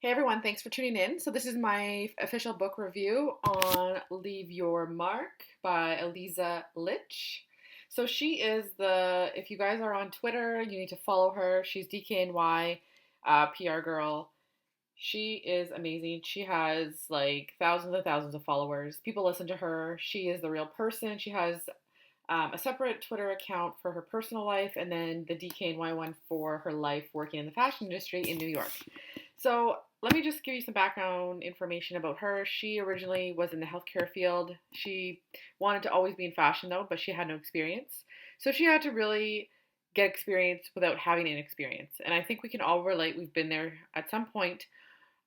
Hey everyone, thanks for tuning in. So, this is my official book review on Leave Your Mark by Eliza Litch. So, she is if you guys are on Twitter, you need to follow her. She's DKNY PR girl. She is amazing. She has like thousands and thousands of followers. People listen to her. She is the real person. She has a separate Twitter account for her personal life and then the DKNY one for her life working in the fashion industry in New York. So let me just give you some background information about her. She originally was in the healthcare field. She wanted to always be in fashion though, but she had no experience. So she had to really get experience without having an experience. And I think we can all relate. We've been there at some point,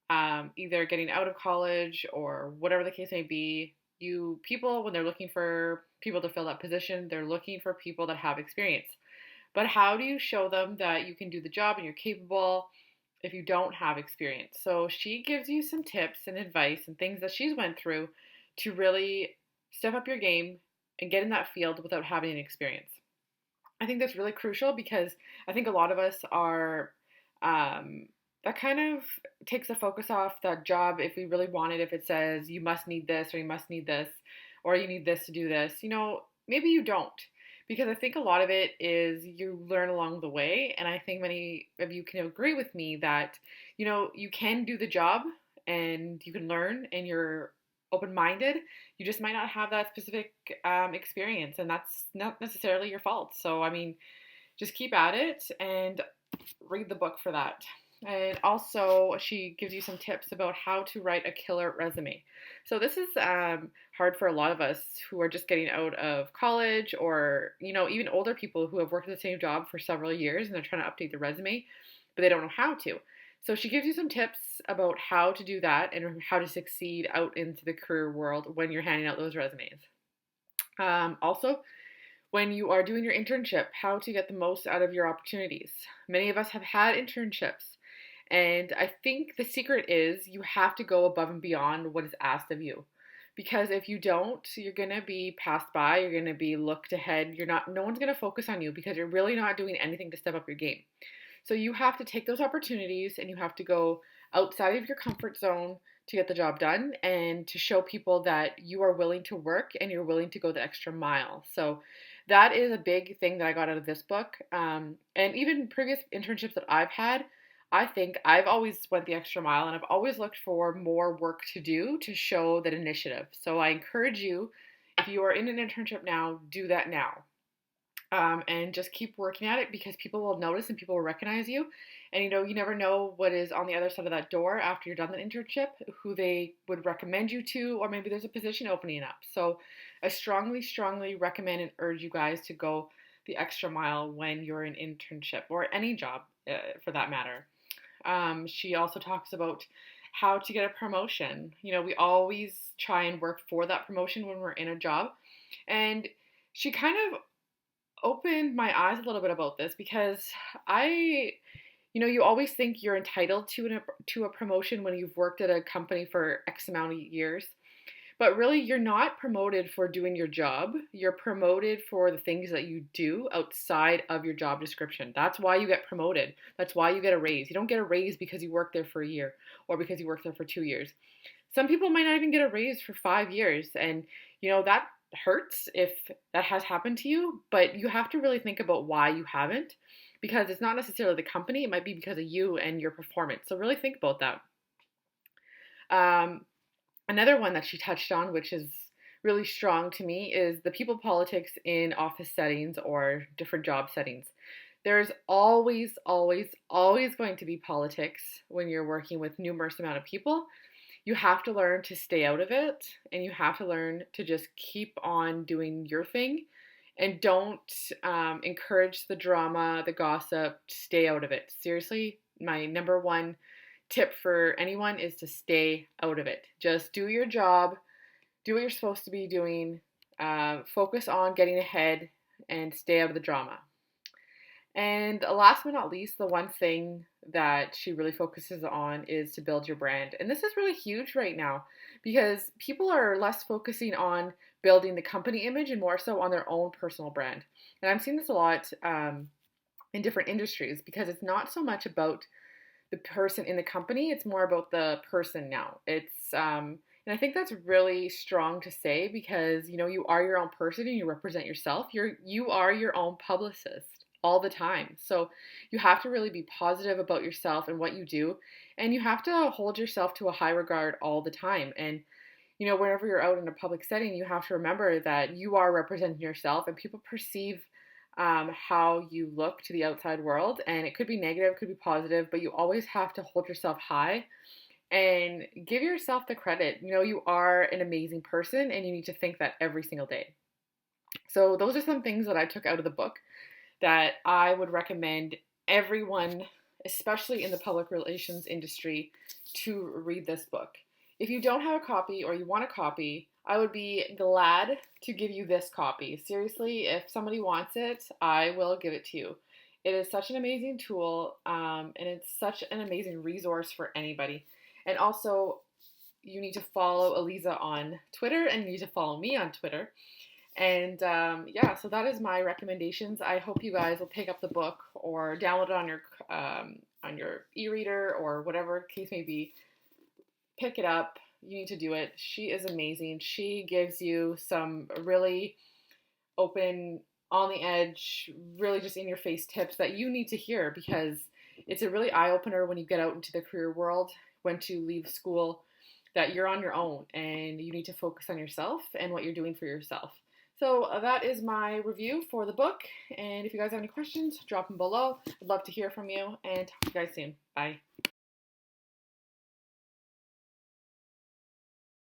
either getting out of college or whatever the case may be. You people, when they're looking for people to fill that position, they're looking for people that have experience. But how do you show them that you can do the job and you're capable if you don't have experience? So she gives you some tips and advice and things that she's went through to really step up your game and get in that field without having an experience. I think that's really crucial because I think a lot of us are that kind of takes the focus off that job if we really want it. If it says you must need this or you must need this or you need this to do this, maybe you don't. Because I think a lot of it is you learn along the way. And I think many of you can agree with me that, you can do the job and you can learn and you're open minded. You just might not have that specific experience, and that's not necessarily your fault. So, I mean, just keep at it and read the book for that. And also, she gives you some tips about how to write a killer resume. So, this is hard for a lot of us who are just getting out of college, or, even older people who have worked at the same job for several years and they're trying to update their resume, but they don't know how to. So, she gives you some tips about how to do that and how to succeed out into the career world when you're handing out those resumes. Also, when you are doing your internship, how to get the most out of your opportunities. Many of us have had internships, and I think the secret is you have to go above and beyond what is asked of you. Because if you don't, you're going to be passed by, you're going to be looked ahead. No one's going to focus on you because you're really not doing anything to step up your game. So you have to take those opportunities and you have to go outside of your comfort zone to get the job done and to show people that you are willing to work and you're willing to go the extra mile. So that is a big thing that I got out of this book. And even previous internships that I've had, I think I've always went the extra mile and I've always looked for more work to do to show that initiative. So I encourage you, if you are in an internship now, do that now. And just keep working at it because people will notice and people will recognize you. And you never know what is on the other side of that door after you're done the internship, who they would recommend you to, or maybe there's a position opening up. So I strongly, strongly recommend and urge you guys to go the extra mile when you're in internship or any job for that matter. She also talks about how to get a promotion. We always try and work for that promotion when we're in a job. And she kind of opened my eyes a little bit about this because you always think you're entitled to a promotion when you've worked at a company for X amount of years. But really, you're not promoted for doing your job. You're promoted for the things that you do outside of your job description. That's why you get promoted. That's why you get a raise. You don't get a raise because you worked there for a year or because you worked there for 2 years. Some people might not even get a raise for 5 years. And, that hurts if that has happened to you. But you have to really think about why you haven't, because it's not necessarily the company. It might be because of you and your performance. So really think about that. Another one that she touched on, which is really strong to me, is the people politics in office settings or different job settings. There's always, always, always going to be politics when you're working with numerous amount of people. You have to learn to stay out of it, and you have to learn to just keep on doing your thing and don't encourage the drama, the gossip. Stay out of it. Seriously, my number one tip for anyone is to stay out of it. Just do your job, do what you're supposed to be doing, focus on getting ahead, and stay out of the drama. And last but not least, the one thing that she really focuses on is to build your brand. And this is really huge right now because people are less focusing on building the company image and more so on their own personal brand. And I'm seeing this a lot in different industries because it's not so much about the person in the company. It's more about the person now. And I think that's really strong to say because you are your own person and you represent yourself. You are your own publicist all the time. So you have to really be positive about yourself and what you do, and you have to hold yourself to a high regard all the time. And whenever you're out in a public setting, you have to remember that you are representing yourself, and people perceive how you look to the outside world. And it could be negative, could be positive, but you always have to hold yourself high and give yourself the credit. You are an amazing person, and you need to think that every single day. So, those are some things that I took out of the book that I would recommend everyone, especially in the public relations industry, to read this book. If you don't have a copy or you want a copy, I would be glad to give you this copy. Seriously, if somebody wants it, I will give it to you. It is such an amazing tool, and it's such an amazing resource for anybody. And also, you need to follow Aliza on Twitter, and you need to follow me on Twitter. And yeah, so that is my recommendations. I hope you guys will pick up the book or download it on your e-reader or whatever case may be. Pick it up. You need to do it. She is amazing. She gives you some really open, on the edge, really just in your face tips that you need to hear, because it's a really eye opener when you get out into the career world, when to leave school, that you're on your own and you need to focus on yourself and what you're doing for yourself. So that is my review for the book. And if you guys have any questions, drop them below. I'd love to hear from you, and talk to you guys soon. Bye.